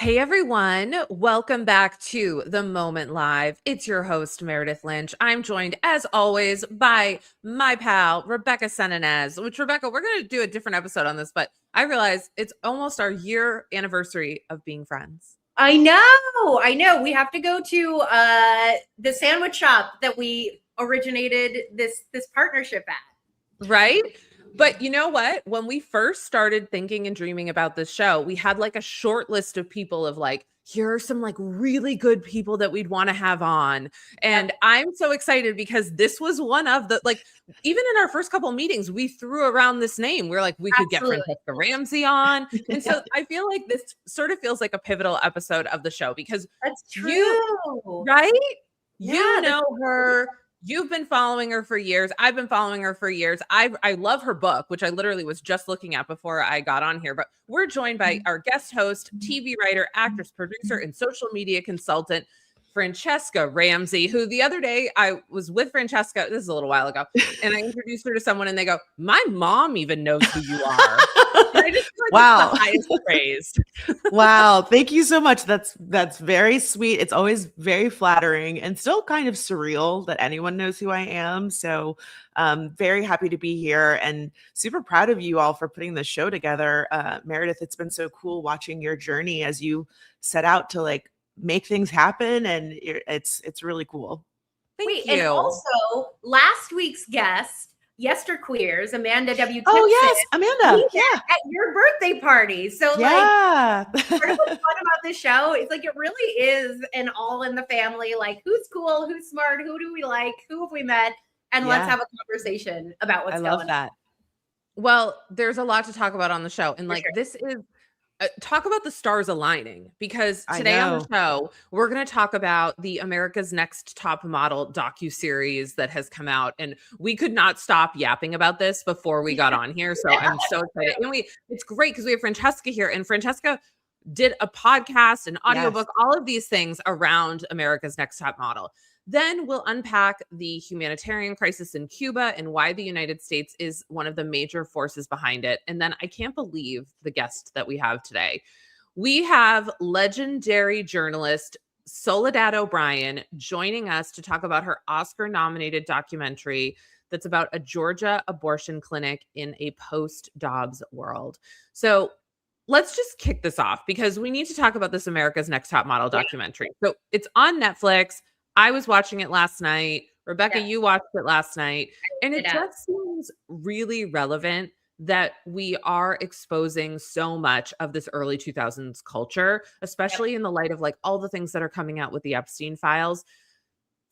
Hey everyone, welcome back to The Moment Live. It's your host, Meredith Lynch. I'm joined, as always, by my pal, Rebecca Senenez, which, Rebecca, we're going to do a different episode on this, but I realize it's almost our year anniversary of being friends. I know. We have to go to the sandwich shop that we originated this partnership at. Right? But you know what? When we first started thinking and dreaming about this show, we had like a short list of people of like, here are some like really good people that we'd want to have on. And Yep. I'm so excited because this was one of the like, even in our first couple of meetings, we threw around this name. We are like, we could get Absolutely. Franchesca Ramsey on. And so I feel like this sort of feels like a pivotal episode of the show because That's true. right? Yeah, You know her. You've been following her for years. I've been following her for years. I love her book, which I literally was just looking at before I got on here. But we're joined by our guest host, TV writer, actress, producer, and social media consultant, Franchesca Ramsey, who the other day I was with Franchesca, this is a little while ago, and I introduced her to someone and they go, my mom even knows who you are. And I just feel like wow. it's the highest praise. Wow. Thank you so much. That's very sweet. It's always very flattering and still kind of surreal that anyone knows who I am. So very happy to be here and super proud of you all for putting this show together. Meredith, it's been so cool watching your journey as you set out to like make things happen. And it's really cool. Thank you. And also last week's guest, Yesterqueers, Amanda W. Oh Tipton, yes, Amanda. Yeah, at your birthday party. So yeah. like, part of what's fun about this show is like it really is an all in the family. Like, who's cool, who's smart, who do we like, who have we met, and let's have a conversation about what's going on. Well, there's a lot to talk about on the show, and like this is. Talk about the stars aligning because today on the show, we're going to talk about the America's Next Top Model docuseries that has come out. And we could not stop yapping about this before we got on here. So I'm so excited. And it's great because we have Franchesca here, and Franchesca did a podcast, an audiobook, all of these things around America's Next Top Model. Then we'll unpack the humanitarian crisis in Cuba and why the United States is one of the major forces behind it. And then I can't believe the guest that we have today. We have legendary journalist Soledad O'Brien joining us to talk about her Oscar-nominated documentary that's about a Georgia abortion clinic in a post-Dobbs world. So let's just kick this off because we need to talk about this America's Next Top Model documentary. So it's on Netflix. I was watching it last night. Rebecca, you watched it last night. And it just seems really relevant that we are exposing so much of this early 2000s culture, especially in the light of like all the things that are coming out with the Epstein files.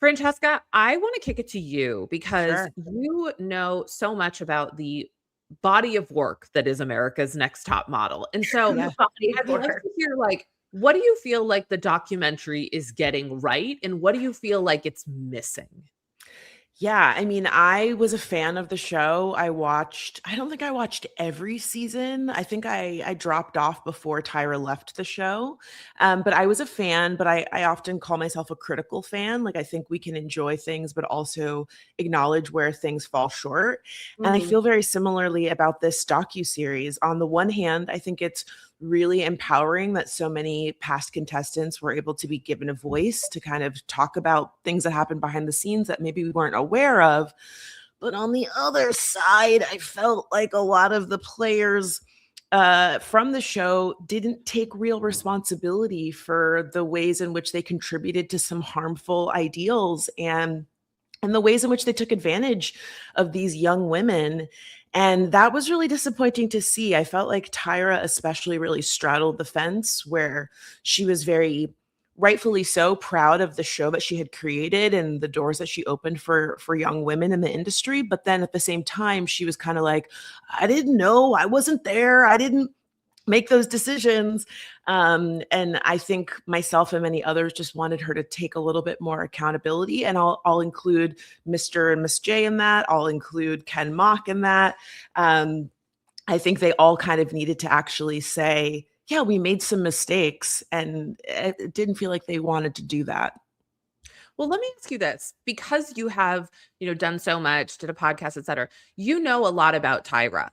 Franchesca, I want to kick it to you because you know so much about the body of work that is America's Next Top Model. And so I'd love to hear like, what do you feel like the documentary is getting right? And what do you feel like it's missing? Yeah, I mean, I was a fan of the show. I don't think I watched every season. I think I dropped off before Tyra left the show. But I was a fan, but I often call myself a critical fan. Like I think we can enjoy things, but also acknowledge where things fall short. Mm-hmm. And I feel very similarly about this docuseries. On the one hand, I think it's really empowering that so many past contestants were able to be given a voice to kind of talk about things that happened behind the scenes that maybe we weren't aware of. But on the other side, I felt like a lot of the players from the show didn't take real responsibility for the ways in which they contributed to some harmful ideals and the ways in which they took advantage of these young women. And that was really disappointing to see. I felt like Tyra especially really straddled the fence where she was very rightfully so proud of the show that she had created and the doors that she opened for young women in the industry. But then at the same time, she was kind of like, I didn't know, I wasn't there. I didn't make those decisions. And I think myself and many others just wanted her to take a little bit more accountability. And I'll include Mr. and Miss J in that. I'll include Ken Mock in that. I think they all kind of needed to actually say, yeah, we made some mistakes. And it didn't feel like they wanted to do that. Well, let me ask you this, because you have, done so much, did a podcast, et cetera, you know a lot about Tyra.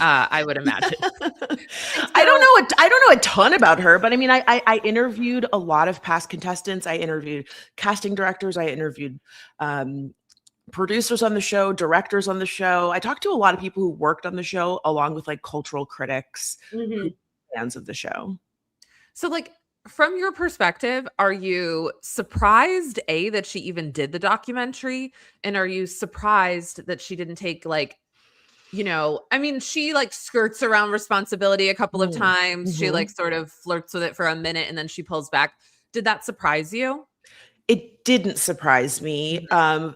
I would imagine. I don't know a ton about her, but I mean, I interviewed a lot of past contestants. I interviewed casting directors. I interviewed producers on the show, directors on the show. I talked to a lot of people who worked on the show, along with like cultural critics, who fans of the show. So like, from your perspective, are you surprised, A, that she even did the documentary? And are you surprised that she didn't take like, I mean, she like skirts around responsibility a couple of times. She like sort of flirts with it for a minute and then she pulls back. Did that surprise you? It didn't surprise me.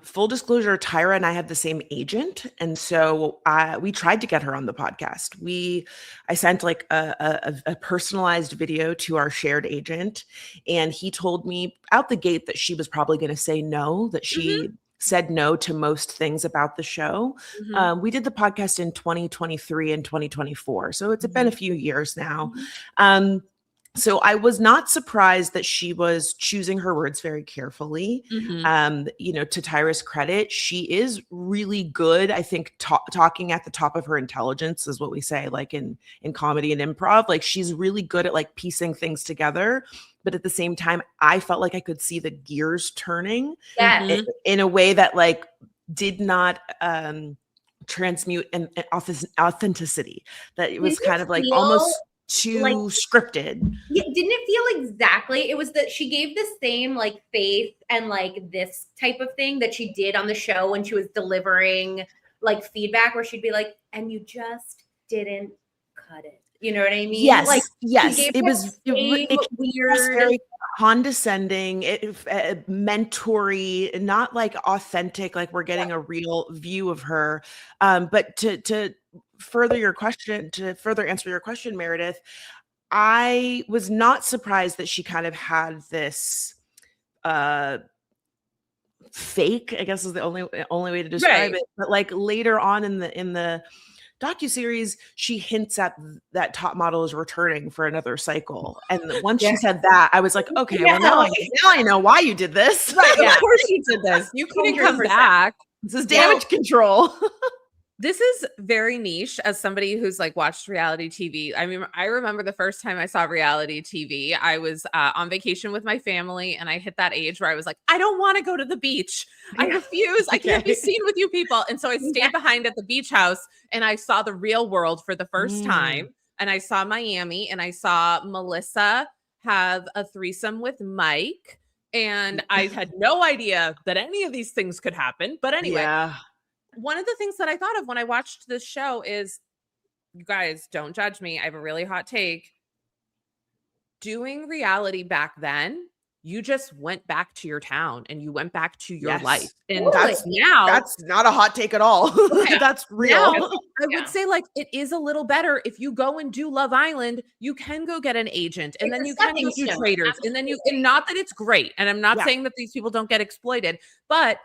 Full disclosure, Tyra and I had the same agent. And so we tried to get her on the podcast. I sent like a personalized video to our shared agent. And he told me out the gate that she was probably going to say no, that she said no to most things about the show. We did the podcast in 2023 and 2024. So it's been a few years now. So I was not surprised that she was choosing her words very carefully. To Tyra's credit, she is really good. I think talking at the top of her intelligence is what we say, like in comedy and improv. Like she's really good at like piecing things together. But at the same time, I felt like I could see the gears turning in a way that like did not transmute an authenticity. That it was kind of like almost too like, scripted. Yeah, didn't it feel exactly? It was that she gave the same like faith and like this type of thing that she did on the show when she was delivering like feedback, where she'd be like, "And you just didn't cut it." You know what I mean? Yes, like, yes. It was weird, very condescending, mentory, not like authentic. Like we're getting a real view of her. But to further answer your question, Meredith, I was not surprised that she kind of had this fake, I guess is the only way to describe it. But like later on in the docuseries, she hints at that top model is returning for another cycle. And once she said that, I was like, okay, well now I know why you did this. Right. Yeah. Of course you did this. You couldn't come back. This is damage control. This is very niche as somebody who's like watched reality TV. I mean, I remember the first time I saw reality TV, I was on vacation with my family and I hit that age where I was like, I don't want to go to the beach. I refuse. I can't be seen with you people. And so I stayed behind at the beach house and I saw the real world for the first time. And I saw Miami and I saw Melissa have a threesome with Mike. And I had no idea that any of these things could happen. But anyway, one of the things that I thought of when I watched this show is, you guys don't judge me. I have a really hot take. Doing reality back then, you just went back to your town and you went back to your life. And that's not a hot take at all. That's real. Now, I would say like it is a little better if you go and do Love Island, you can go get an agent and then you can go do traders and then and not that it's great. And I'm not saying that these people don't get exploited, but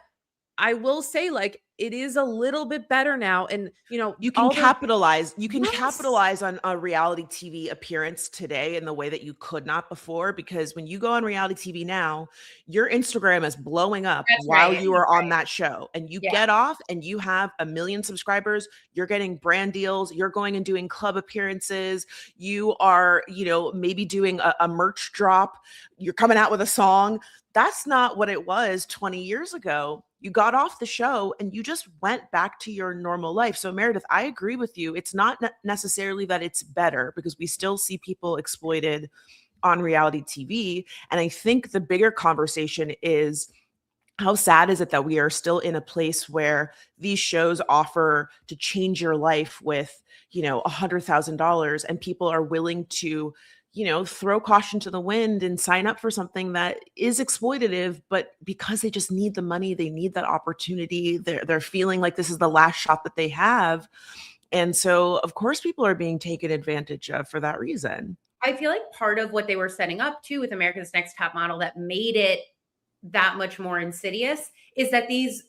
I will say like it is a little bit better now. And you can capitalize. You can capitalize on a reality TV appearance today in the way that you could not before, because when you go on reality TV now, your Instagram is blowing up while you are on that show and you get off and you have 1 million subscribers, you're getting brand deals, you're going and doing club appearances, you are, maybe doing a merch drop, you're coming out with a song. That's not what it was 20 years ago. You got off the show and you just went back to your normal life. So Meredith, I agree with you. It's not necessarily that it's better, because we still see people exploited on reality TV. And I think the bigger conversation is, how sad is it that we are still in a place where these shows offer to change your life with, $100,000 and people are willing to throw caution to the wind and sign up for something that is exploitative, but because they just need the money, they need that opportunity. They're feeling like this is the last shot that they have. And so of course people are being taken advantage of for that reason. I feel like part of what they were setting up too with America's Next Top Model that made it that much more insidious is that these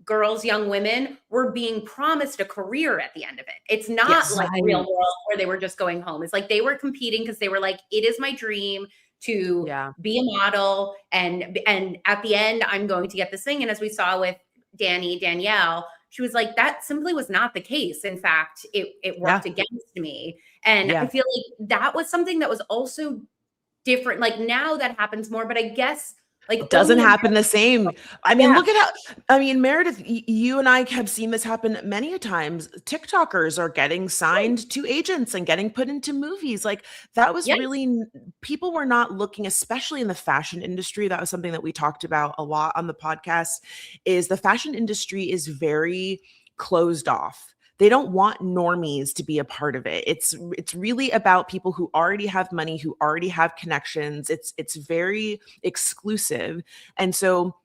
girls, young women, were being promised a career at the end of it. It's not like Real World where they were just going home. It's like they were competing because they were like, it is my dream to be a model. And at the end, I'm going to get this thing. And as we saw with Danielle, she was like, that simply was not the case. In fact, it worked against me. And I feel like that was something that was also different. Like now that happens more, but I guess like it doesn't happen the same. I mean, look at how, Meredith, you and I have seen this happen many a times. TikTokers are getting signed to agents and getting put into movies. Like that was really, people were not looking, especially in the fashion industry. That was something that we talked about a lot on the podcast, is the fashion industry is very closed off. They don't want normies to be a part of it. It's really about people who already have money, who already have connections. It's very exclusive. And so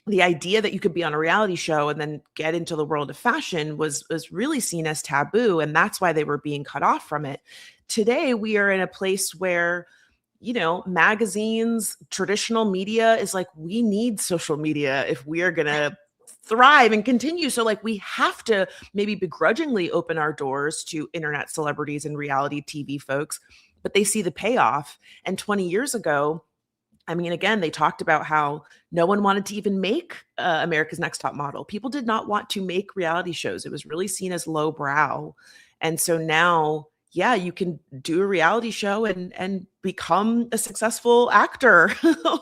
the idea that you could be on a reality show and then get into the world of fashion was really seen as taboo. And that's why they were being cut off from it. Today, we are in a place where, magazines, traditional media is like, we need social media if we are going to thrive and continue. So like we have to maybe begrudgingly open our doors to internet celebrities and reality TV folks, but they see the payoff. And 20 years ago, again, they talked about how no one wanted to even make America's Next Top Model. People did not want to make reality shows. It was really seen as lowbrow. And so now, you can do a reality show and become a successful actor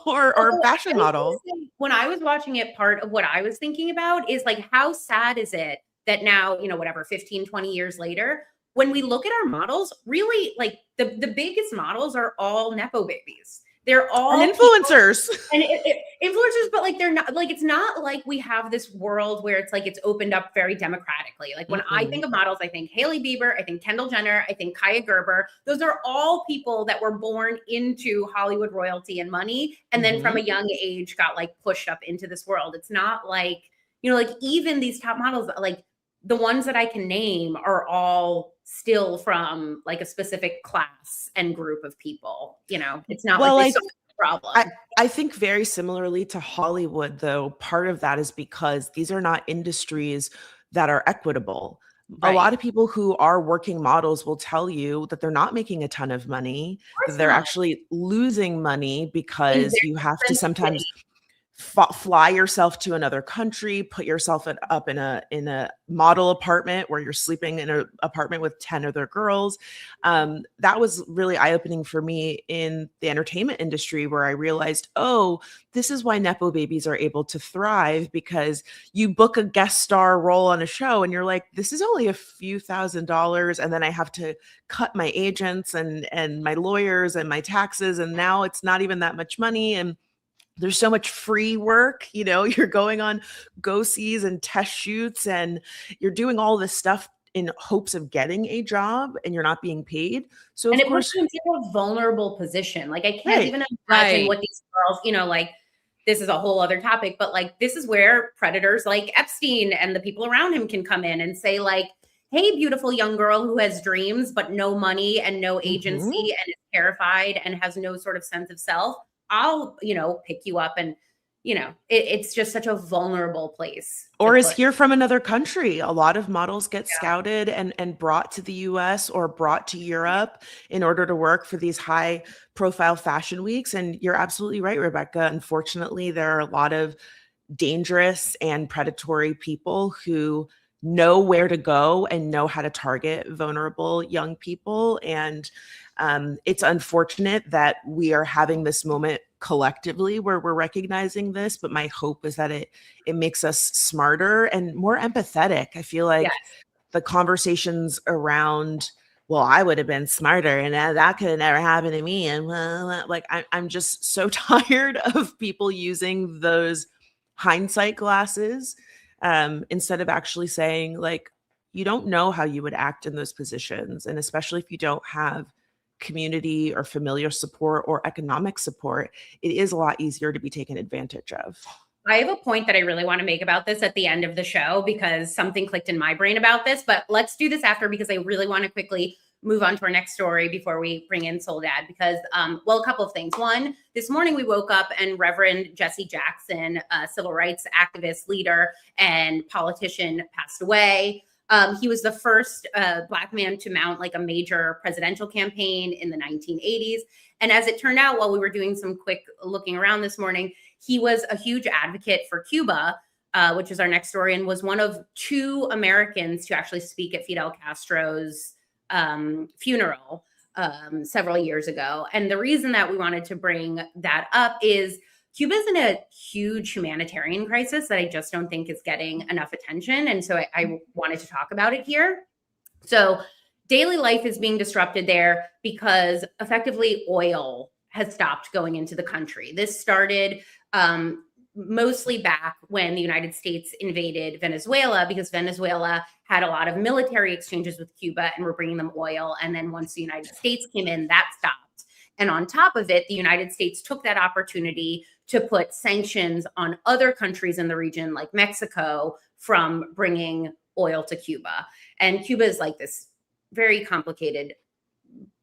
or fashion model. When I was watching it, part of what I was thinking about is like, how sad is it that now, 15, 20 years later, when we look at our models, really like the biggest models are all Nepo babies. They're all influencers and influencers, but like, they're not like, it's not like we have this world where it's like, it's opened up very democratically. Like when I think of models, I think Hailey Bieber, I think Kendall Jenner, I think Kaya Gerber. Those are all people that were born into Hollywood royalty and money. And then from a young age got like pushed up into this world. It's not like, like even these top models, like the ones that I can name are all still from like a specific class and group of people. It's not like this problem. I think very similarly to Hollywood, though, part of that is because these are not industries that are equitable. Right. A lot of people who are working models will tell you that they're not making a ton of money, that they're actually losing money because you have to sometimes fly yourself to another country, put yourself up in a model apartment where you're sleeping in an apartment with 10 other girls. That was really eye-opening for me in the entertainment industry, where I realized, this is why Nepo babies are able to thrive, because you book a guest star role on a show and you're like, this is only a few $1,000s. And then I have to cut my agents and my lawyers and my taxes. And now it's not even that much money. And there's so much free work, you're going on go-sees and test shoots and you're doing all this stuff in hopes of getting a job and you're not being paid. So and it puts you into a vulnerable position. Like I can't even imagine what these girls, like this is a whole other topic, but like, this is where predators like Epstein and the people around him can come in and say like, hey, beautiful young girl who has dreams, but no money and no agency and is terrified and has no sort of sense of self. I'll, pick you up and, it's just such a vulnerable place. Or is here from another country. A lot of models get scouted and brought to the US or brought to Europe in order to work for these high profile fashion weeks. And you're absolutely right, Rebecca. Unfortunately, there are a lot of dangerous and predatory people who know where to go and know how to target vulnerable young people. And it's unfortunate that we are having this moment collectively where we're recognizing this, but my hope is that it makes us smarter and more empathetic. I feel like the conversations around, well, I would have been smarter and that could have never happened to me. And like, I'm just so tired of people using those hindsight glasses instead of actually saying like, you don't know how you would act in those positions. And especially if you don't have community or familiar support or economic support, it is a lot easier to be taken advantage of. I have a point that I really want to make about this at the end of the show because something clicked in my brain about this, but let's do this after because I really want to quickly move on to our next story before we bring in Soledad because, a couple of things. One, this morning we woke up and Reverend Jesse Jackson, a civil rights activist, leader, and politician passed away. He was the first Black man to mount like a major presidential campaign in the 1980s. And as it turned out, while we were doing some quick looking around this morning, he was a huge advocate for Cuba which is our next story, and was one of 2 Americans to actually speak at Fidel Castro's funeral several years ago. And the reason that we wanted to bring that up is Cuba is in a huge humanitarian crisis that I just don't think is getting enough attention. And so I wanted to talk about it here. So daily life is being disrupted there because effectively oil has stopped going into the country. This started mostly back when the United States invaded Venezuela, because Venezuela had a lot of military exchanges with Cuba and were bringing them oil. And then once the United States came in, that stopped. And on top of it, the United States took that opportunity to put sanctions on other countries in the region, like Mexico, from bringing oil to Cuba. And Cuba is like this very complicated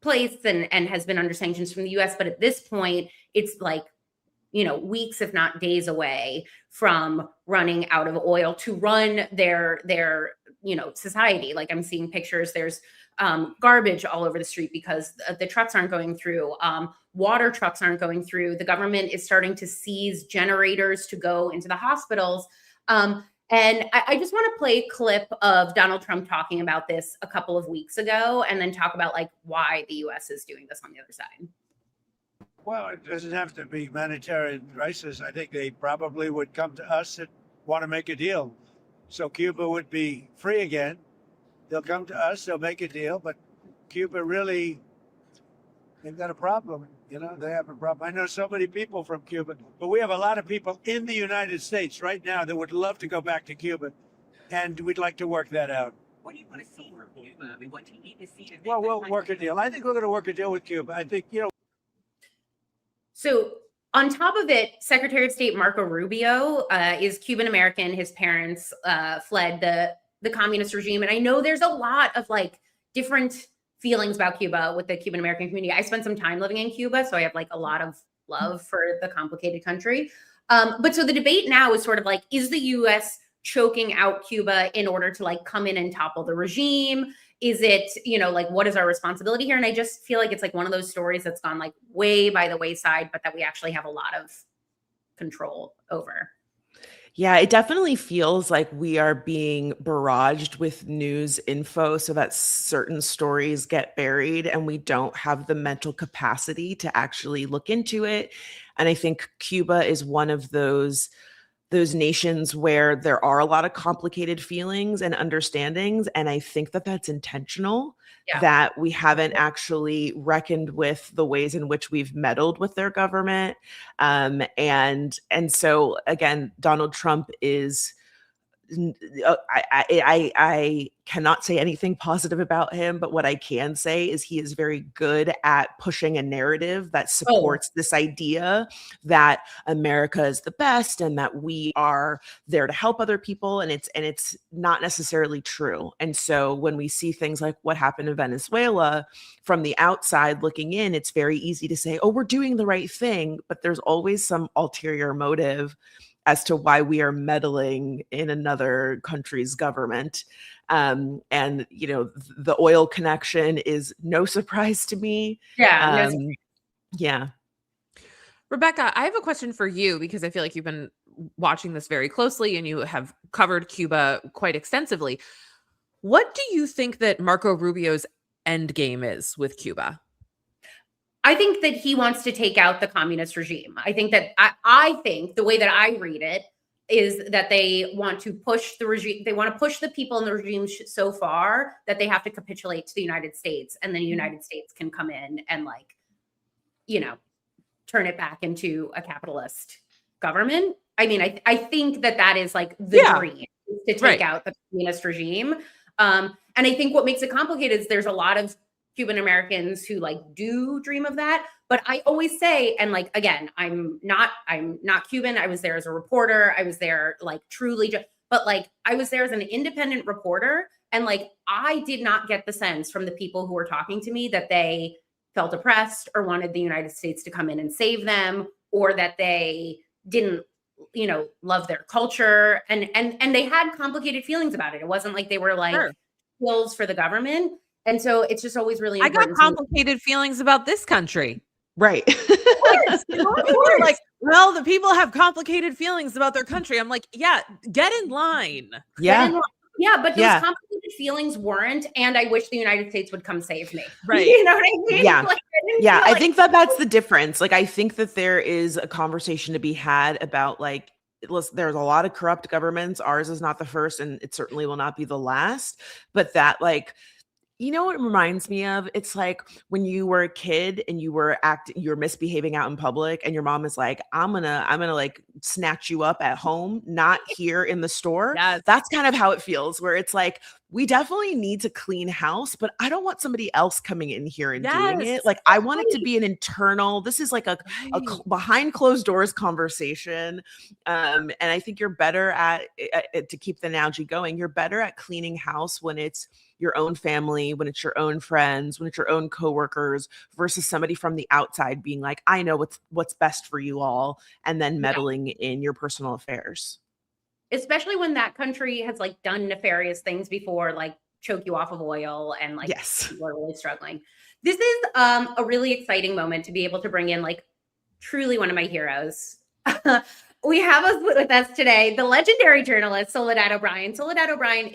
place and has been under sanctions from the US. But at this point, it's like, weeks, if not days away from running out of oil to run their society. Like I'm seeing pictures, there's garbage all over the street because the trucks aren't going through. Water trucks aren't going through. The government is starting to seize generators to go into the hospitals. And I just want to play a clip of Donald Trump talking about this a couple of weeks ago, and then talk about like why the US is doing this on the other side. Well, it doesn't have to be humanitarian crisis. I think they probably would come to us and want to make a deal. So Cuba would be free again. They'll come to us, they'll make a deal, but Cuba really, they've got a problem. They have a problem. I know so many people from Cuba, but we have a lot of people in the United States right now that would love to go back to Cuba, and we'd like to work that out. What do you want to see from Cuba? I mean, what do you need to see? Well, we'll work a deal. I think we're going to work a deal with Cuba. I think, So on top of it, Secretary of State Marco Rubio is Cuban American. His parents fled the communist regime. And I know there's a lot of like different feelings about Cuba with the Cuban American community. I spent some time living in Cuba, so I have like a lot of love for the complicated country. But so the debate now is sort of like, is the US choking out Cuba in order to like come in and topple the regime? Is it, like, what is our responsibility here? And I just feel like it's like one of those stories that's gone like way by the wayside, but that we actually have a lot of control over. Yeah, it definitely feels like we are being barraged with news info so that certain stories get buried and we don't have the mental capacity to actually look into it. And I think Cuba is one of those nations where there are a lot of complicated feelings and understandings. And I think that that's intentional, that we haven't actually reckoned with the ways in which we've meddled with their government. And so again, Donald Trump is, I cannot say anything positive about him, but what I can say is he is very good at pushing a narrative that supports this idea that America is the best and that we are there to help other people. And it's not necessarily true. And so when we see things like what happened in Venezuela from the outside looking in, it's very easy to say, oh, we're doing the right thing. But there's always some ulterior motive as to why we are meddling in another country's government. And, the oil connection is no surprise to me. Yeah. Yeah. Rebecca, I have a question for you because I feel like you've been watching this very closely and you have covered Cuba quite extensively. What do you think that Marco Rubio's end game is with Cuba? I think that he wants to take out the communist regime. I think that I think the way that I read it is that they want to push the regime. They want to push the people in the regime so far that they have to capitulate to the United States, and then the United States can come in and turn it back into a capitalist government. I mean, I think that is like the dream, to take out the communist regime. And I think what makes it complicated is there's a lot of Cuban Americans who do dream of that. But I always say, and again, I'm not Cuban. I was there as a reporter. I was there truly, but I was there as an independent reporter. And I did not get the sense from the people who were talking to me that they felt oppressed or wanted the United States to come in and save them, or that they didn't, love their culture. And they had complicated feelings about it. It wasn't like they were pills for the government. And so it's just always really important. I got complicated feelings about this country. Right. People are like, well, the people have complicated feelings about their country. I'm like, yeah, get in line. Yeah. Yeah, but those complicated feelings weren't, and I wish the United States would come save me. Right. You know what I mean? Yeah. Like, I think that's the difference. Like, I think that there is a conversation to be had about, like, listen, there's a lot of corrupt governments. Ours is not the first, and it certainly will not be the last. But that, like, you know what it reminds me of? It's like when you were a kid and you were misbehaving out in public, and your mom is like, I'm gonna like snatch you up at home, not here in the store. Yes. That's kind of how it feels, where it's like, we definitely need to clean house, but I don't want somebody else coming in here and doing it. Like, I want it to be an internal, this is like a behind closed doors conversation. And I think you're better at, to keep the analogy going, you're better at cleaning house when it's your own family, when it's your own friends, when it's your own coworkers, versus somebody from the outside being like, I know what's best for you all, and then meddling in your personal affairs. Especially when that country has like done nefarious things before, like choke you off of oil, and like people are really struggling. This is a really exciting moment to be able to bring in like truly one of my heroes. We have with us today the legendary journalist Soledad O'Brien. Soledad O'Brien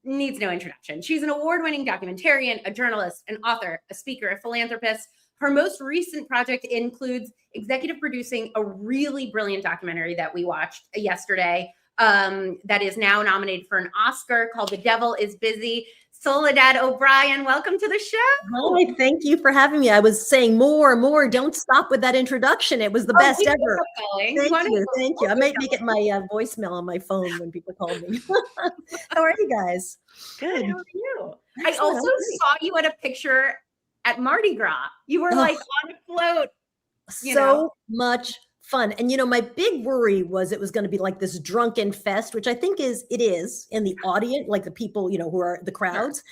needs no introduction. She's an award-winning documentarian, a journalist, an author, a speaker, a philanthropist. Her most recent project includes executive producing a really brilliant documentary that we watched yesterday that is now nominated for an Oscar, called The Devil is Busy. Soledad O'Brien, welcome to the show. Hi, thank you for having me. I was saying more. Don't stop with that introduction. It was the best ever. Thank you. I might make it my voicemail on my phone when people call me. How are you guys? Good. How are you? I also saw you at a picture at Mardi Gras. You were like on a float. So much fun. And my big worry was it was going to be like this drunken fest, which I think it is in the audience, like the people, who are the crowds,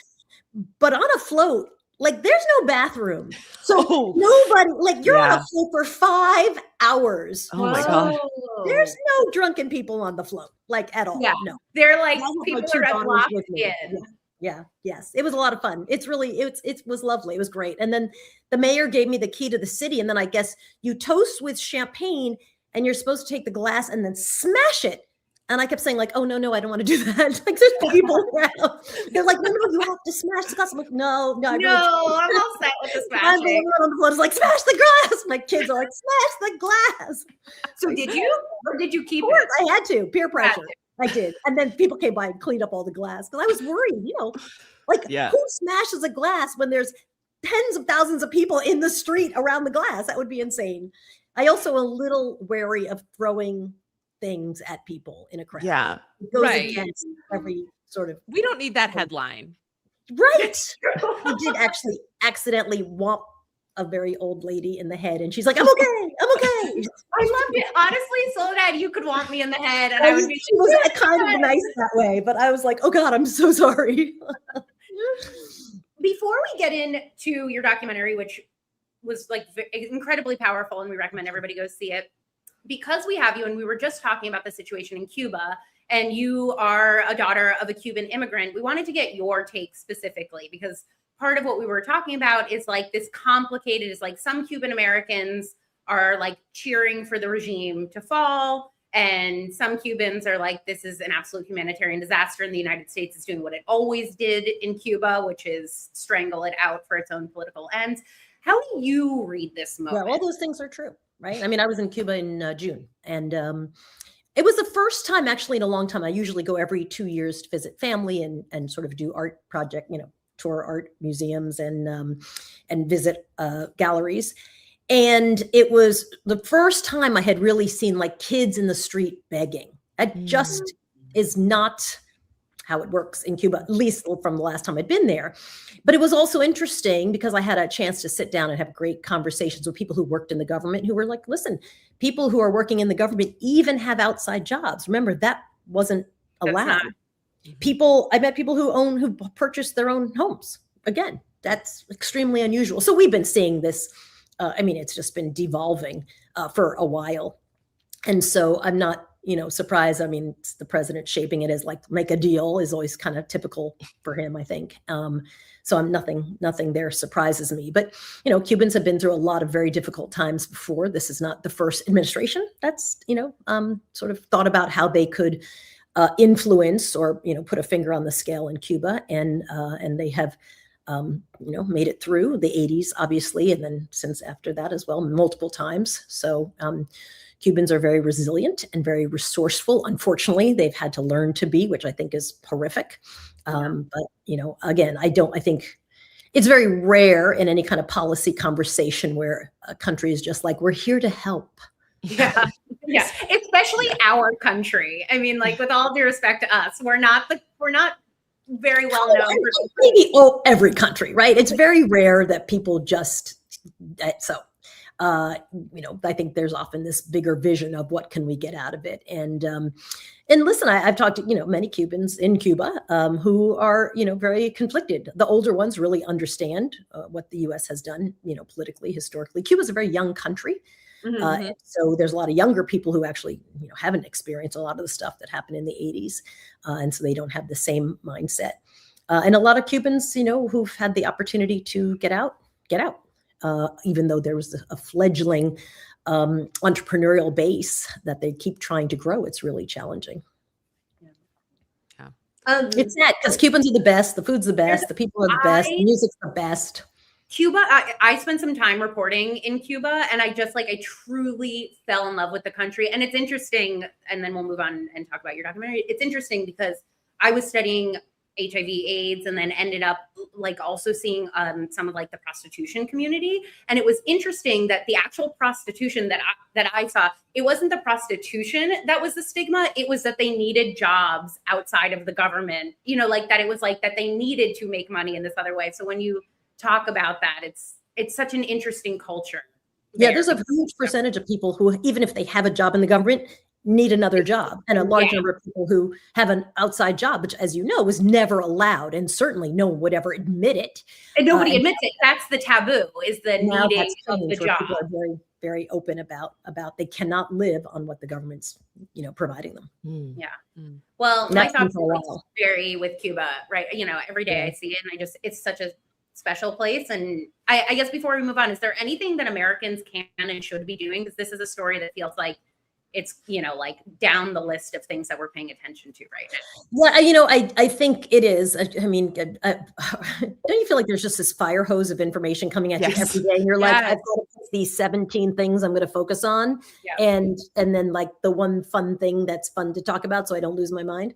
but on a float, like there's no bathroom. So nobody, like you're on a float for 5 hours. Oh my God. There's no drunken people on the float, like at all. Yeah. No. They're like people are locked in. Yeah. Yes. It was a lot of fun. It was lovely. It was great. And then the mayor gave me the key to the city. And then I guess you toast with champagne and you're supposed to take the glass and then smash it. And I kept saying like, oh, no, I don't want to do that. Like there's people around. They're like, no, you have to smash the glass. I'm like, no. I'm all set with the smashing. On the floor, it's like, smash the glass. My kids are like, smash the glass. So did you, or did you keep it? I had to. Peer pressure. I did. And then people came by and cleaned up all the glass because I was worried, who smashes a glass when there's tens of thousands of people in the street around the glass? That would be insane. I also a little wary of throwing things at people in a crowd. Yeah. It goes against every sort of. We don't need that headline. Right. I did actually accidentally whomp a very old lady in the head, and she's like, I'm okay. I loved it. Honestly, Soledad, you could want me in the head, and I would be. She was kind of nice that way, but I was like, oh God, I'm so sorry. Before we get into your documentary, which was like incredibly powerful, and we recommend everybody go see it, because we have you, and we were just talking about the situation in Cuba, and you are a daughter of a Cuban immigrant. We wanted to get your take specifically, because part of what we were talking about is like this complicated, is like some Cuban Americans are like cheering for the regime to fall, and some Cubans are like, this is an absolute humanitarian disaster, and the United States is doing what it always did in Cuba, which is strangle it out for its own political ends. How do you read this moment? Well, all those things are true, right? I mean, I was in Cuba in June, and it was the first time actually in a long time. I usually go every 2 years to visit family and sort of do art project, tour art museums and visit galleries. And it was the first time I had really seen like kids in the street begging. That just is not how it works in Cuba, at least from the last time I'd been there. But it was also interesting because I had a chance to sit down and have great conversations with people who worked in the government, who were like, listen, people who are working in the government even have outside jobs. Remember, that wasn't allowed. I met people who purchased their own homes. Again, that's extremely unusual. So we've been seeing this. It's just been devolving for a while. And so I'm not surprise. I mean, it's the president shaping it as like make a deal is always kind of typical for him, I think. So nothing there surprises me. But, Cubans have been through a lot of very difficult times before. This is not the first administration that's, sort of thought about how they could influence or, put a finger on the scale in Cuba. And they have, made it through the 80s, obviously, and then since after that as well, multiple times. So Cubans are very resilient and very resourceful. Unfortunately, they've had to learn to be, which I think is horrific. But, again, I think it's very rare in any kind of policy conversation where a country is just like, we're here to help. Yeah. Yeah. Especially our country. I mean, like with all due respect to us, we're not very well known. Maybe every country, right? It's very rare that people just, I think there's often this bigger vision of what can we get out of it. And listen, I've talked to, many Cubans in Cuba who are, very conflicted. The older ones really understand what the U.S. has done, politically, historically. Cuba's a very young country. Mm-hmm. So there's a lot of younger people who actually, haven't experienced a lot of the stuff that happened in the 80s. And so they don't have the same mindset. And a lot of Cubans, who've had the opportunity to get out. Even though there was a fledgling entrepreneurial base that they keep trying to grow, it's really challenging. Yeah. It's sad because Cubans are the best, the food's the best, the people are the best, the music's the best. Cuba, I spent some time reporting in Cuba, and I truly fell in love with the country. And it's interesting, and then we'll move on and talk about your documentary. It's interesting because I was studying HIV AIDS and then ended up like also seeing some of like the prostitution community. And it was interesting that the actual prostitution that I saw, it wasn't the prostitution that was the stigma. It was that they needed jobs outside of the government, like that it was like that they needed to make money in this other way. So when you talk about that, it's such an interesting culture. Yeah, there's a huge percentage of people who, even if they have a job in the government, need another job, and a large number of people who have an outside job, which, as you know, was never allowed, and certainly no one would ever admit it. And nobody admits it. That's the taboo, is the needing of the job. People are very, very open about they cannot live on what the government's, providing them. Yeah. Well, my thoughts vary with Cuba, right? Every day I see it, and it's such a special place. And I guess before we move on, is there anything that Americans can and should be doing? Because this is a story that feels like it's, like down the list of things that we're paying attention to right now. Yeah, I think it is. I mean, don't you feel like there's just this fire hose of information coming at you every day? And you're like, I've got to pick these 17 things I'm going to focus on. Yeah. And then like the one fun thing that's fun to talk about so I don't lose my mind.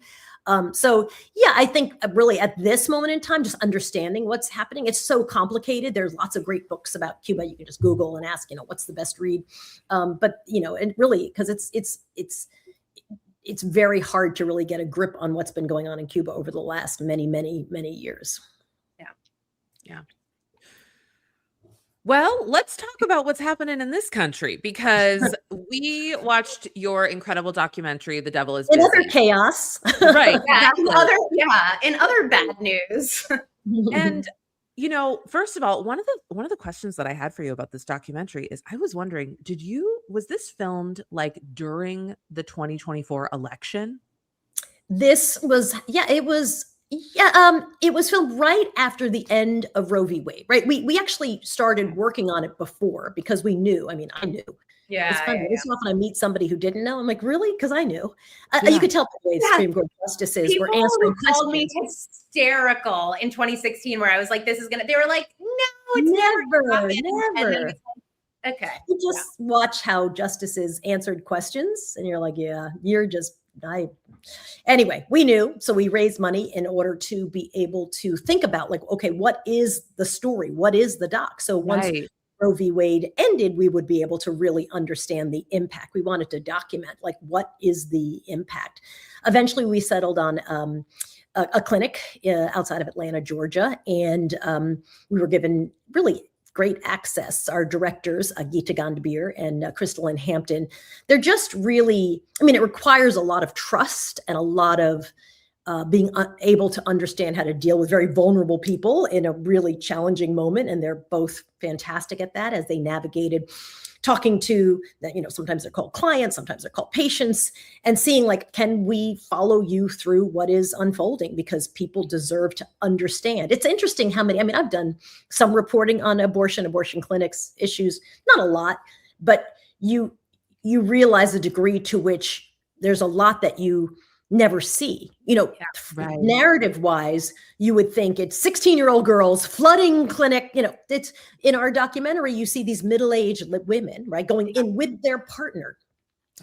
So yeah, I think really at this moment in time, just understanding what's happening. It's so complicated. There's lots of great books about Cuba. You can just Google and ask, what's the best read? But and really, because it's very hard to really get a grip on what's been going on in Cuba over the last many, many, many years. Yeah. Well, let's talk about what's happening in this country, because we watched your incredible documentary, The Devil is Busy. In other chaos. Right. In other bad news. And, first of all, one of the questions that I had for you about this documentary is I was wondering, was this filmed like during the 2024 election? It was filmed right after the end of Roe v. Wade, right? We actually started working on it before because we knew. I mean, I knew. Yeah. It's funny. It's often I meet somebody who didn't know. I'm like, really? Because I knew. You could tell the Supreme Court justices were answering questions. Called me hysterical in 2016, where I was like, "This is gonna." They were like, "No, it's never." Okay. You just watch how justices answered questions, and you're like, "Yeah, you're just." Anyway, we knew, so we raised money in order to be able to think about like, okay, what is the story? What is the doc? So once Roe v. Wade ended, we would be able to really understand the impact. We wanted to document like, what is the impact? Eventually we settled on a clinic outside of Atlanta, Georgia. And we were given really great access. Our directors, Geeta Gandabir and Crystal and Hampton, they're just really, it requires a lot of trust and a lot of being able to understand how to deal with very vulnerable people in a really challenging moment. And they're both fantastic at that as they navigated talking to, sometimes they're called clients, sometimes they're called patients, and seeing like, can we follow you through what is unfolding? Because people deserve to understand. It's interesting how many, I've done some reporting on abortion clinics issues, not a lot, but you realize the degree to which there's a lot that you never see, Right. narrative wise, you would think it's 16-year-old girls flooding clinic, it's in our documentary, you see these middle-aged women, right, going in with their partner.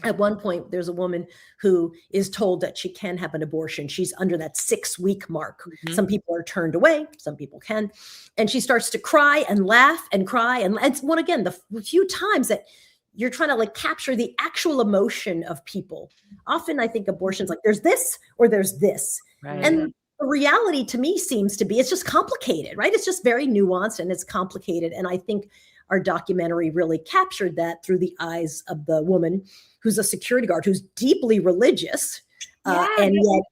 At one point, there's a woman who is told that she can have an abortion. She's under that 6-week mark. Mm-hmm. Some people are turned away, some people can. And she starts to cry and laugh and cry. And it's one, again, the few times that you're trying to like capture the actual emotion of people. Often I think abortion's like there's this or there's this. Right. And the reality to me seems to be it's just complicated, right? It's just very nuanced and it's complicated. And I think our documentary really captured that through the eyes of the woman who's a security guard, who's deeply religious. And yet,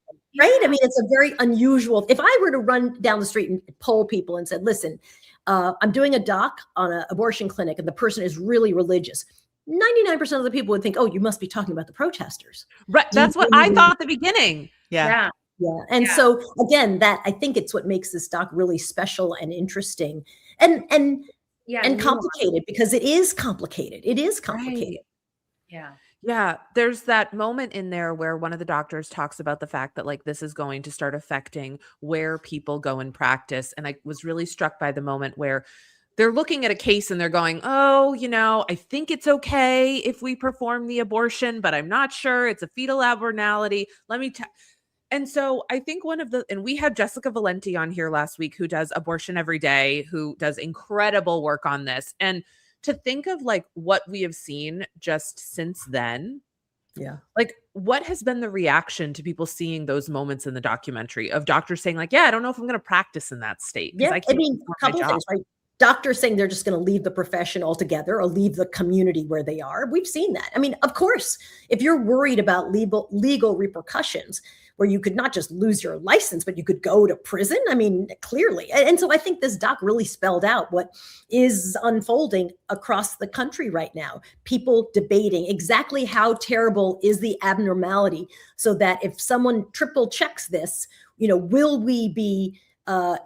right? I mean, it's a very unusual. If I were to run down the street and poll people and said, listen, I'm doing a doc on an abortion clinic and the person is really religious, 99% of the people would think, oh, you must be talking about the protesters. Right. That's what I thought at the beginning. Yeah. And so again, that I think it's what makes this doc really special and interesting and complicated, because it is complicated. It is complicated. Right. Yeah. There's that moment in there where one of the doctors talks about the fact that like this is going to start affecting where people go and practice. And I was really struck by the moment where they're looking at a case and they're going, oh, I think it's okay if we perform the abortion, but I'm not sure. It's a fetal abnormality. And so I think and we had Jessica Valenti on here last week, who does Abortion Every Day, who does incredible work on this. And to think of like what we have seen just since then. Yeah. Like what has been the reaction to people seeing those moments in the documentary of doctors saying like, yeah, I don't know if I'm going to practice in that state. Yeah. I mean, a couple of things, right? Doctors saying they're just going to leave the profession altogether or leave the community where they are. We've seen that. I mean, of course, if you're worried about legal repercussions where you could not just lose your license, but you could go to prison. I mean, clearly. And so I think this doc really spelled out what is unfolding across the country right now. People debating exactly how terrible is the abnormality, so that if someone triple checks this, will we be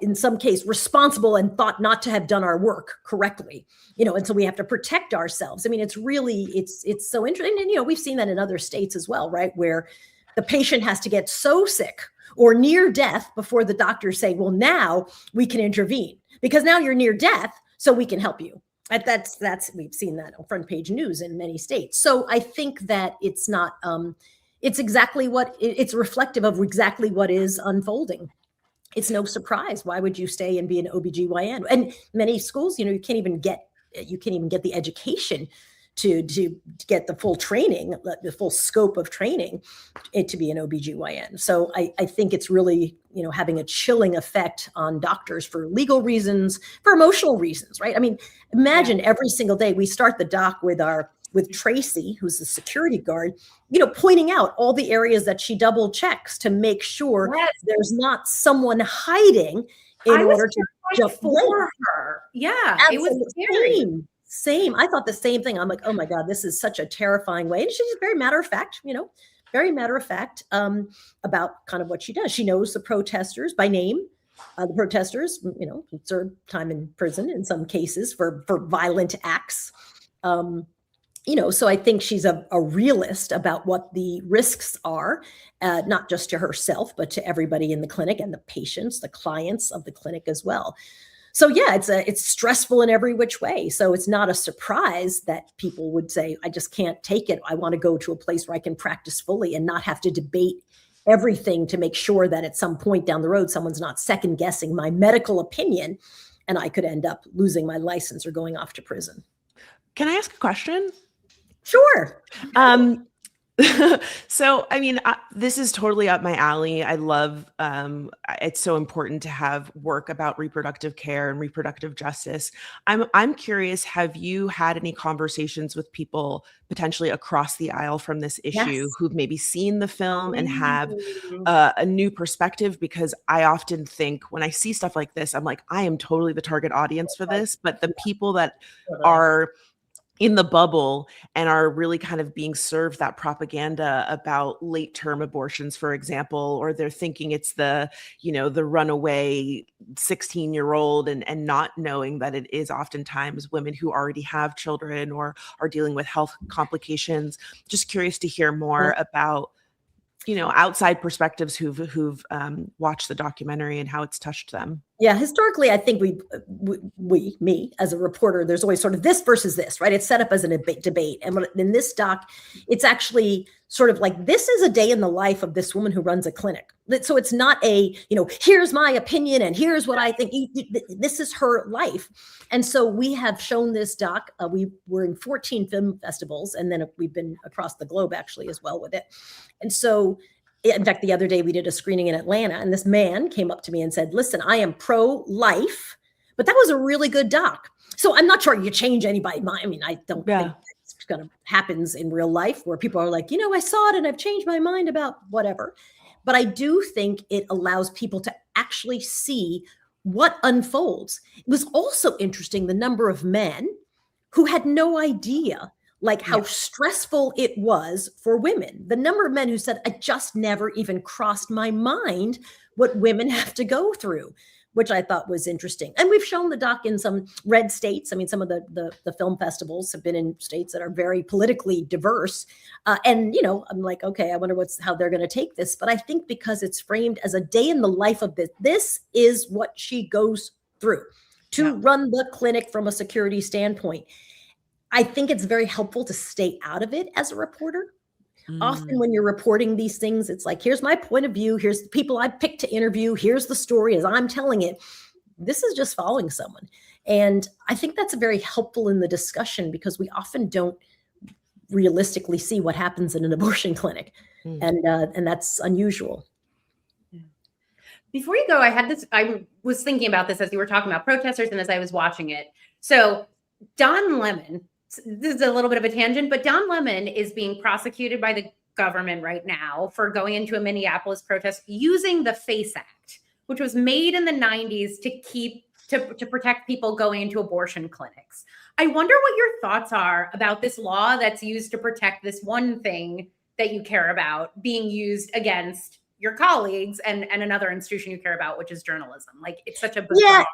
in some case responsible and thought not to have done our work correctly, and so we have to protect ourselves. I mean, it's really, it's so interesting. And, we've seen that in other states as well, right? Where the patient has to get so sick or near death before the doctors say, well, now we can intervene because now you're near death, so we can help you. That's we've seen that on front page news in many states. So I think that it's not, it's exactly it's reflective of exactly what is unfolding. It's no surprise. Why would you stay and be an OBGYN? And many schools, you can't even get the education to get the full training, the full scope of training to be an OBGYN. So I think it's really, having a chilling effect on doctors for legal reasons, for emotional reasons, right? I mean, imagine every single day we start the doc with Tracy, who's the security guard, pointing out all the areas that she double checks to make sure there's not someone hiding in order to jump for her. Yeah, it was scary. Same. I thought the same thing. I'm like, oh my God, this is such a terrifying way. And she's very matter of fact, very matter of fact about kind of what she does. She knows the protesters by name. The protesters, serve time in prison in some cases for violent acts. So I think she's a realist about what the risks are, not just to herself, but to everybody in the clinic and the patients, the clients of the clinic as well. So yeah, it's stressful in every which way. So it's not a surprise that people would say, I just can't take it. I want to go to a place where I can practice fully and not have to debate everything to make sure that at some point down the road, someone's not second guessing my medical opinion and I could end up losing my license or going off to prison. Can I ask a question? Sure. So, I mean, this is totally up my alley. I love, it's so important to have work about reproductive care and reproductive justice. I'm curious, have you had any conversations with people potentially across the aisle from this issue Yes. who've maybe seen the film and have Mm. a new perspective? Because I often think when I see stuff like this, I'm like, I am totally the target audience for this, but the people that are in the bubble and are really kind of being served that propaganda about late term abortions, for example, or they're thinking it's the, the runaway 16-year-old and not knowing that it is oftentimes women who already have children or are dealing with health complications. Just curious to hear more about, outside perspectives who've watched the documentary and how it's touched them. Yeah, historically, I think me as a reporter, there's always sort of this versus this, right? It's set up as a debate. And in this doc, it's actually sort of like, this is a day in the life of this woman who runs a clinic. So it's not here's my opinion and here's what I think. This is her life. And so we have shown this doc. We were in 14 film festivals, and then we've been across the globe actually as well with it. And so in fact, the other day we did a screening in Atlanta, and this man came up to me and said, listen, I am pro-life, but that was a really good doc. So I'm not sure you change anybody's mind. I mean, I don't think it's going to happens in real life where people are like, I saw it and I've changed my mind about whatever. But I do think it allows people to actually see what unfolds. It was also interesting, the number of men who had no idea how stressful it was for women. The number of men who said, I just never even crossed my mind what women have to go through, which I thought was interesting. And we've shown the doc in some red states. I mean, some of the film festivals have been in states that are very politically diverse. And I'm like, okay, I wonder how they're going to take this. But I think because it's framed as a day in the life of this is what she goes through to run the clinic from a security standpoint. I think it's very helpful to stay out of it as a reporter. Often when you're reporting these things, it's like, here's my point of view. Here's the people I picked to interview. Here's the story as I'm telling it. This is just following someone. And I think that's very helpful in the discussion because we often don't realistically see what happens in an abortion clinic. And that's unusual. Before you go, I was thinking about this as you were talking about protesters and as I was watching it. So Don Lemon, this is a little bit of a tangent, but Don Lemon is being prosecuted by the government right now for going into a Minneapolis protest using the FACE Act, which was made in the 90s to protect people going into abortion clinics. I wonder what your thoughts are about this law that's used to protect this one thing that you care about being used against your colleagues and another institution you care about, which is journalism. Like, it's such a bizarre.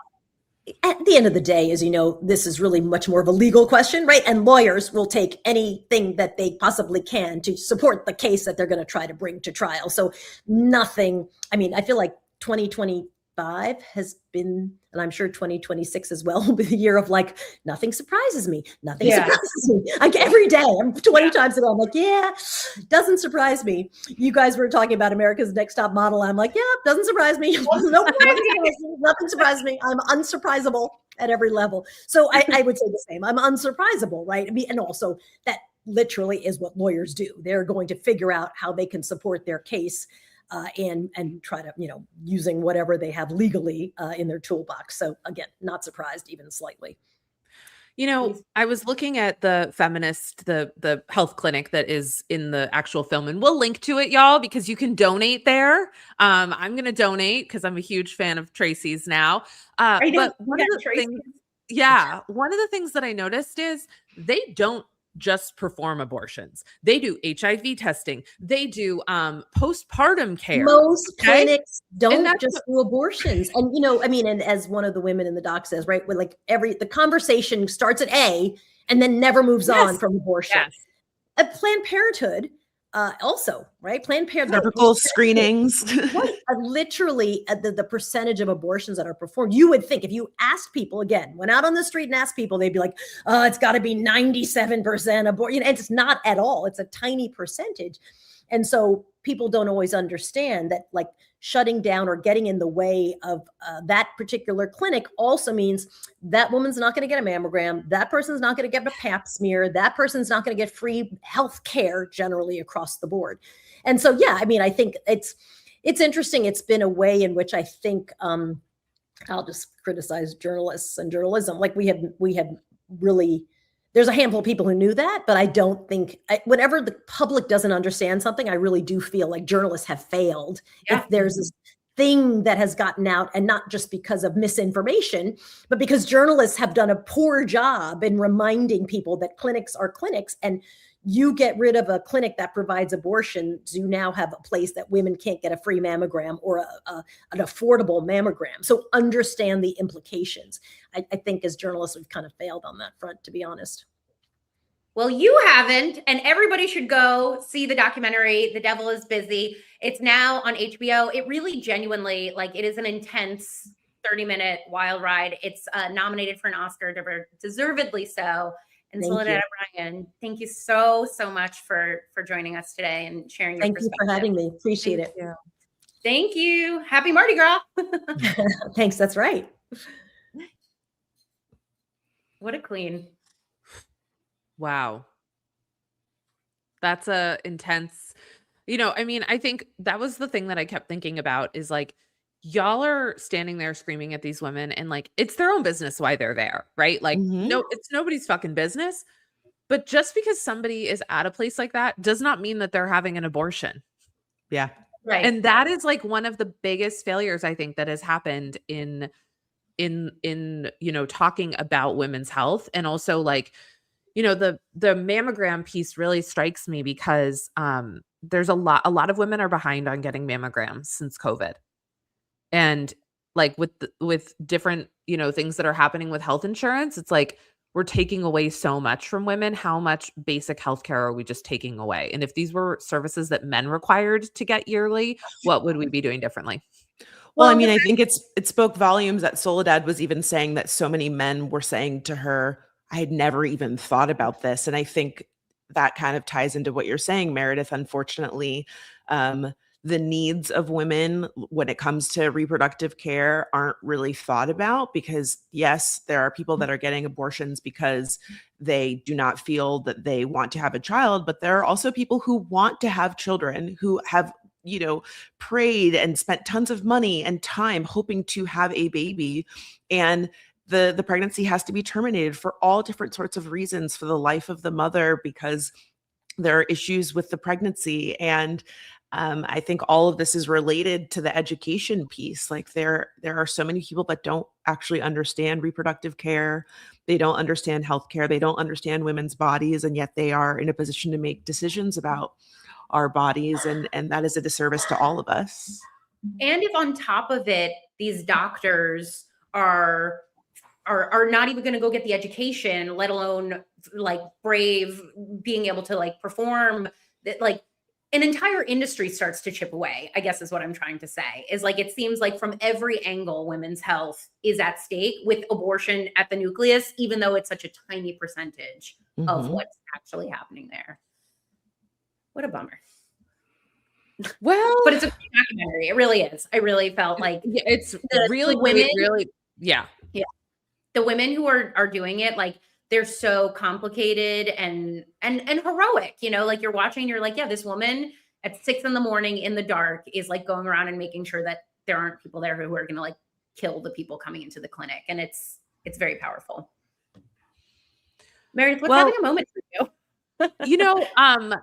At the end of the day, as you know, this is really much more of a legal question, right? And lawyers will take anything that they possibly can to support the case that they're going to try to bring to trial. So nothing, I mean, I feel like 2025 has been, and I'm sure 2026 as well, will be the year of like, nothing surprises me. Nothing surprises me. Like every day, I'm 20 times ago, I'm like, doesn't surprise me. You guys were talking about America's Next Top Model. I'm like, doesn't surprise me. Nothing surprises me. I'm unsurprisable at every level. So I would say the same. I'm unsurprisable, right? I mean, and also that literally is what lawyers do. They're going to figure out how they can support their case and try to, using whatever they have legally in their toolbox. So again, not surprised even slightly. I was looking at the feminist, the health clinic that is in the actual film, and we'll link to it, y'all, because you can donate there. I'm going to donate because I'm a huge fan of Tracy's now. But one of the things that I noticed is they don't just perform abortions. They do HIV testing. They do postpartum care. Most clinics don't just do abortions. And and as one of the women in the doc says, right, with like the conversation starts at A and then never moves on from abortion. At Planned Parenthood, also, right? Planned Parenthood. Cervical screenings. Right. Literally, the percentage of abortions that are performed, you would think if you asked people, again, went out on the street and asked people, they'd be like, it's got to be 97% abortion. It's not at all. It's a tiny percentage. And so people don't always understand that, like, shutting down or getting in the way of that particular clinic also means that woman's not going to get a mammogram. That person's not going to get a pap smear. That person's not going to get free health care generally across the board. And so, yeah, I mean, I think it's interesting. It's been a way in which I think, I'll just criticize journalists and journalism. Like, we have really, there's a handful of people who knew that, but I don't think, whenever the public doesn't understand something, I really do feel like journalists have failed. Yeah. If there's this thing that has gotten out, and not just because of misinformation, but because journalists have done a poor job in reminding people that clinics are clinics, and you get rid of a clinic that provides abortions, you now have a place that women can't get a free mammogram or an affordable mammogram. So understand the implications. I think as journalists, we've kind of failed on that front, to be honest. Well, you haven't, and everybody should go see the documentary, The Devil is Busy. It's now on HBO. It really genuinely, like, it is an intense 30-minute wild ride. It's nominated for an Oscar, deservedly so. And Soledad O'Brien, thank you so much for joining us today and sharing your perspective. Thank you for having me. Appreciate it. Thank you. Happy Mardi Gras. Thanks. That's right. What a queen. Wow. That's a intense, I mean, I think that was the thing that I kept thinking about is, like, y'all are standing there screaming at these women, and, like, it's their own business why they're there, right? Like, no, it's nobody's fucking business. But just because somebody is at a place like that does not mean that they're having an abortion. Yeah. Right. And that is, like, one of the biggest failures I think that has happened in talking about women's health. And also, like, the mammogram piece really strikes me because there's a lot of women are behind on getting mammograms since COVID. And, like, with different, things that are happening with health insurance, it's like we're taking away so much from women. How much basic healthcare are we just taking away? And if these were services that men required to get yearly, what would we be doing differently? Well, I mean, I think it spoke volumes that Soledad was even saying that so many men were saying to her, I had never even thought about this. And I think that kind of ties into what you're saying, Meredith. Unfortunately, the needs of women when it comes to reproductive care aren't really thought about, because yes, there are people that are getting abortions because they do not feel that they want to have a child, but there are also people who want to have children, who have prayed and spent tons of money and time hoping to have a baby, and the pregnancy has to be terminated for all different sorts of reasons for the life of the mother, because there are issues with the pregnancy. And I think all of this is related to the education piece. Like, there are so many people that don't actually understand reproductive care. They don't understand healthcare. They don't understand women's bodies, and yet they are in a position to make decisions about our bodies. And that is a disservice to all of us. And if on top of it, these doctors are not even going to go get the education, let alone, like, brave being able to, like, perform, that, like, an entire industry starts to chip away, I guess is what I'm trying to say, is, like, it seems like from every angle, women's health is at stake with abortion at the nucleus, even though it's such a tiny percentage of what's actually happening there. What a bummer. Well, but it's a great documentary. It really is. I really felt like it's the really women, really, yeah. The women who are doing it, like, they're so complicated and heroic, like, you're watching and you're like, yeah, this woman at 6 a.m. in the dark is, like, going around and making sure that there aren't people there who are going to, like, kill the people coming into the clinic. And it's very powerful. Meredith, what's having a moment for you?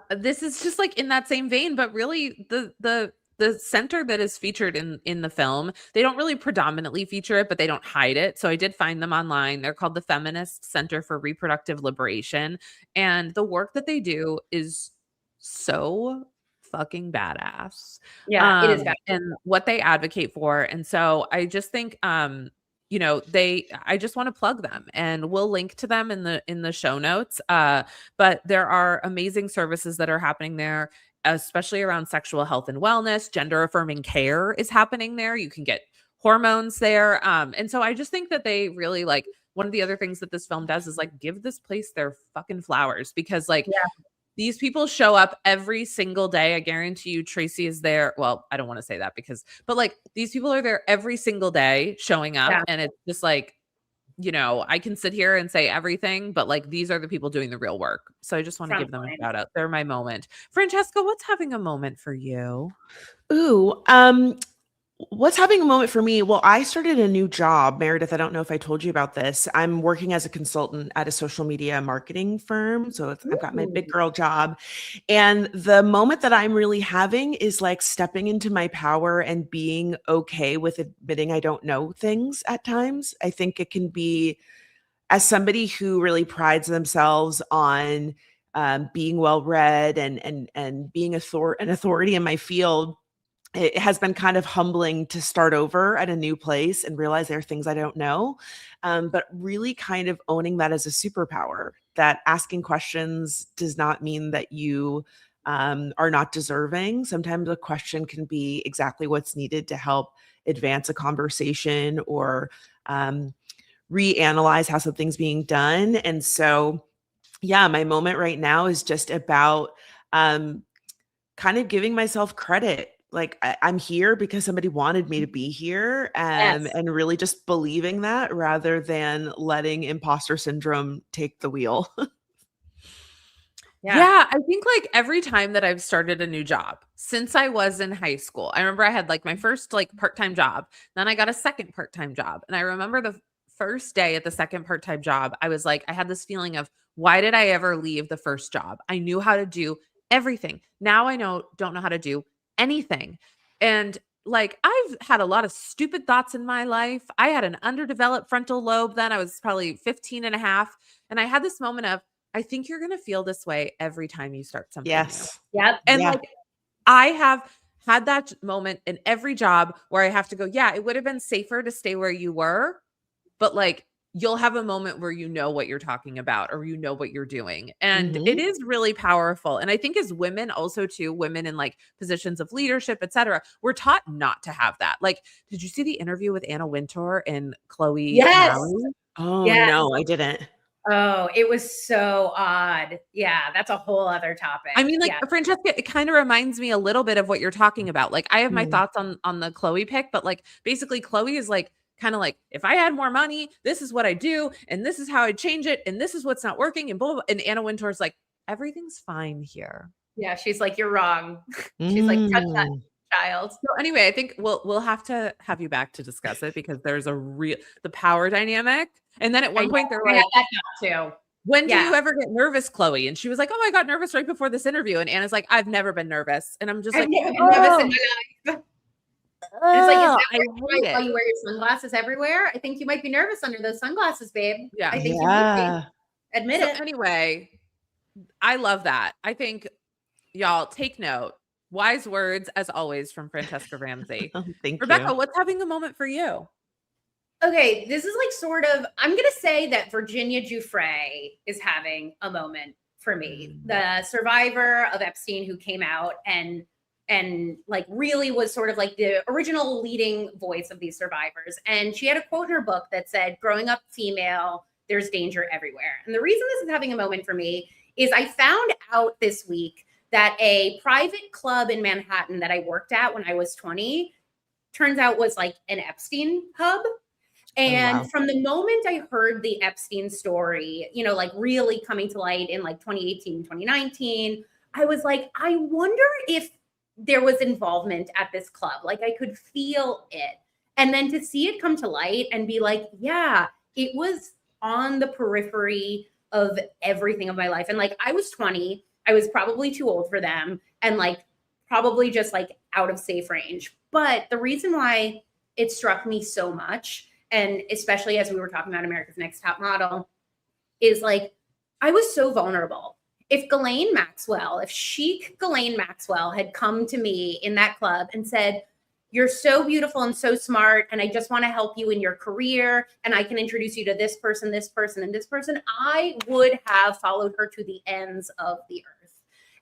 This is just, like, in that same vein, but really the center that is featured in the film, they don't really predominantly feature it, but they don't hide it. So I did find them online. They're called the Feminist Center for Reproductive Liberation. And the work that they do is so fucking badass. Yeah, it is badass. And what they advocate for. And so I just think, I just want to plug them, and we'll link to them in the show notes. But there are amazing services that are happening there, especially around sexual health and wellness. Gender affirming care is happening there. You can get hormones there. And so I just think that they really, like, one of the other things that this film does is, like, give this place their fucking flowers, because, like, these people show up every single day. I guarantee you Tracy is there. Well, I don't want to say that but like these people are there every single day showing up. Yeah. And it's just like, I can sit here and say everything, but like these are the people doing the real work. So I just want to give them a shout out. They're my moment. Franchesca, what's having a moment for you? Ooh, what's having a moment for me? Well, I started a new job, Meredith. I don't know if I told you about this. I'm working as a consultant at a social media marketing firm. So I've got my big girl job. And the moment that I'm really having is like stepping into my power and being okay with admitting I don't know things at times. I think it can be, as somebody who really prides themselves on being well-read and being an authority in my field, it has been kind of humbling to start over at a new place and realize there are things I don't know, but really kind of owning that as a superpower, that asking questions does not mean that you are not deserving. Sometimes a question can be exactly what's needed to help advance a conversation or reanalyze how something's being done. And so, yeah, my moment right now is just about kind of giving myself credit. Like I'm here because somebody wanted me to be here, and really just believing that rather than letting imposter syndrome take the wheel. Yeah, I think like every time that I've started a new job since I was in high school, I remember I had like my first like part-time job, then I got a second part-time job. And I remember the first day at the second part-time job, I was like, I had this feeling of why did I ever leave the first job? I knew how to do everything. Now I don't know how to do anything. And like I've had a lot of stupid thoughts in my life. I had an underdeveloped frontal lobe then. I was probably 15 and a half. And I had this moment of, I think you're going to feel this way every time you start something Yes. new. Yep. And like I have had that moment in every job where I have to go, yeah, it would have been safer to stay where you were, but like you'll have a moment where you know what you're talking about or you know what you're doing. And it is really powerful. And I think as women also too, women in like positions of leadership, etc., we're taught not to have that. Like, did you see the interview with Anna Wintour and Chloe? Yes. Malley? Oh, no, I didn't. Oh, it was so odd. Yeah, that's a whole other topic. I mean, like Francesca, it kind of reminds me a little bit of what you're talking about. Like I have my thoughts on the Chloe pick, but like basically Chloe is like kind of like, if I had more money, this is what I do, and this is how I change it, and this is what's not working, and blah, blah, blah. And Anna Wintour's like, everything's fine here. Yeah, she's like, you're wrong. She's like, touch that child. So anyway, I think we'll have to have you back to discuss it because there's the power dynamic. And then at one point they're like, too. When do you ever get nervous, Chloe? And she was like, oh, I got nervous right before this interview. And Anna's like, I've never been nervous. And I'm just I've like, never been nervous in my life. And it's like, is that why you wear your sunglasses everywhere? I think you might be nervous under those sunglasses, babe. Yeah. I think you might be. Admit it. Anyway, I love that. I think y'all take note. Wise words, as always, from Franchesca Ramsey. Thank Rebecca, you. what's having a moment for you? Okay, this is like sort of, I'm going to say that Virginia Giuffre is having a moment for me. The survivor of Epstein who came out and like really was sort of like the original leading voice of these survivors. And she had a quote in her book that said, growing up female, there's danger everywhere. And the reason this is having a moment for me is I found out this week that a private club in Manhattan that I worked at when I was 20, turns out was like an Epstein hub. And from the moment I heard the Epstein story, you know, like really coming to light in like 2018, 2019, I was like, I wonder if there was involvement at this club. Like I could feel it. And then to see it come to light and be like, yeah, it was on the periphery of everything of my life. And like, I was 20, I was probably too old for them and like probably just like out of safe range. But the reason why it struck me so much, and especially as we were talking about America's Next Top Model, is like, I was so vulnerable. If chic Ghislaine Maxwell had come to me in that club and said, you're so beautiful and so smart, and I just want to help you in your career, and I can introduce you to this person, and this person, I would have followed her to the ends of the earth.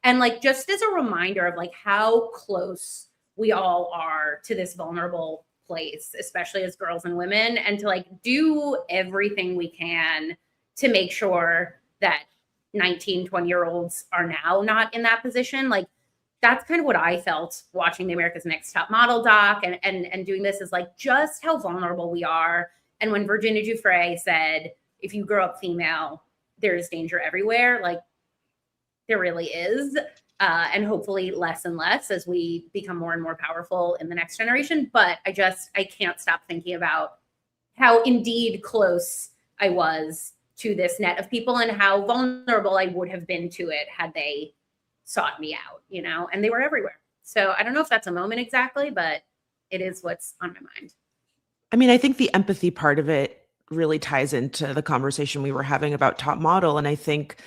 And like, just as a reminder of like how close we all are to this vulnerable place, especially as girls and women, and to like do everything we can to make sure that 19, 20-year-olds are now not in that position. Like, that's kind of what I felt watching the America's Next Top Model doc and doing this, is like just how vulnerable we are. And when Virginia Giuffre said, if you grow up female, there is danger everywhere, like there really is. And hopefully less and less as we become more and more powerful in the next generation. But I can't stop thinking about how indeed close I was to this net of people and how vulnerable I would have been to it had they sought me out, you know, and they were everywhere. So I don't know if that's a moment exactly, but it is what's on my mind. I mean, I think the empathy part of it really ties into the conversation we were having about Top Model. And I think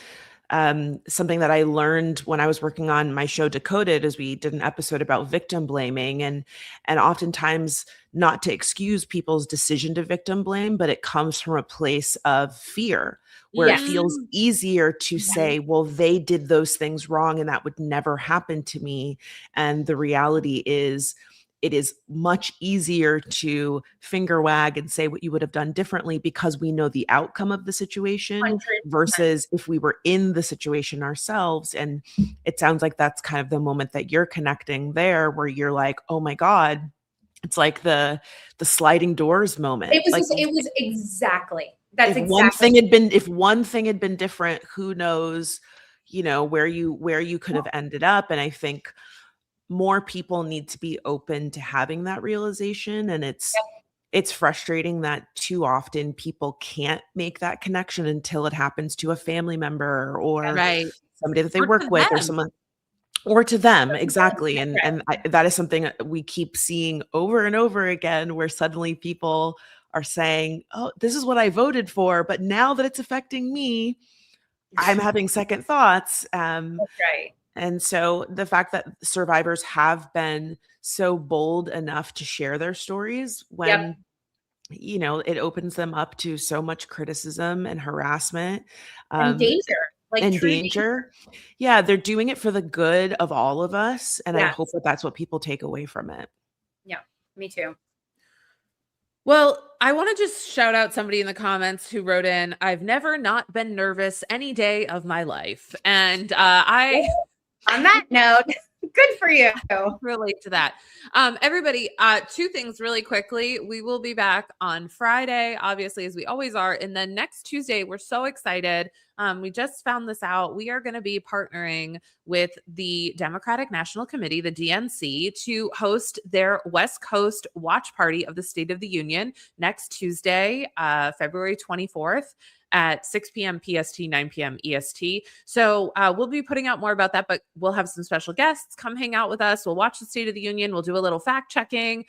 something that I learned when I was working on my show Decoded is we did an episode about victim blaming, and oftentimes, not to excuse people's decision to victim blame, but it comes from a place of fear where it feels easier to say, well, they did those things wrong and that would never happen to me. And the reality is, it is much easier to finger wag and say what you would have done differently because we know the outcome of the situation 100%. versus if we were in the situation ourselves. And it sounds like that's kind of the moment that you're connecting there, where you're like, oh my God, it's like the sliding doors moment. It was like, it was exactly. That's if exactly. one thing had been different, who knows, you know, where you could have ended up. And I think more people need to be open to having that realization. And it's frustrating that too often people can't make that connection until it happens to a family member or somebody that they work with or someone, or to them. Exactly. And that is something we keep seeing over and over again, where suddenly people are saying, oh, this is what I voted for, but now that it's affecting me, I'm having second thoughts. That's right. And so the fact that survivors have been so bold enough to share their stories when, you know, it opens them up to so much criticism and harassment and danger. Like and danger. Yeah, they're doing it for the good of all of us. And I hope that that's what people take away from it. Yeah, me too. Well, I want to just shout out somebody in the comments who wrote in, I've never not been nervous any day of my life. And on that note, good for you. Relate to that. Everybody, two things really quickly. We will be back on Friday, obviously, as we always are. And then next Tuesday, we're so excited. We just found this out. We are going to be partnering with the Democratic National Committee, the DNC, to host their West Coast watch party of the State of the Union next Tuesday, February 24th. At 6 p.m. PST, 9 p.m. EST. So we'll be putting out more about that, but we'll have some special guests come hang out with us. We'll watch the State of the Union. We'll do a little fact checking.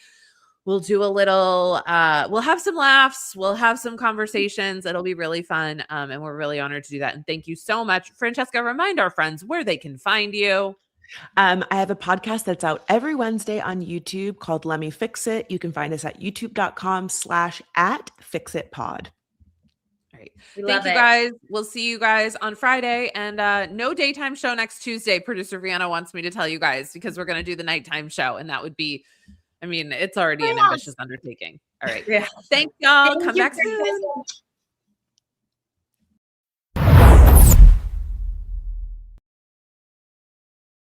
We'll do a little, we'll have some laughs. We'll have some conversations. It'll be really fun. And we're really honored to do that. And thank you so much. Franchesca, remind our friends where they can find you. I have a podcast that's out every Wednesday on YouTube called Let Me Fix It. You can find us at youtube.com/@fixitpod. Thank you guys. We'll see you guys on Friday, and no daytime show next Tuesday. Producer Rihanna wants me to tell you guys, because we're going to do the nighttime show, and that would be, I mean, it's already an ambitious undertaking. All right. Thanks, y'all. Come back soon.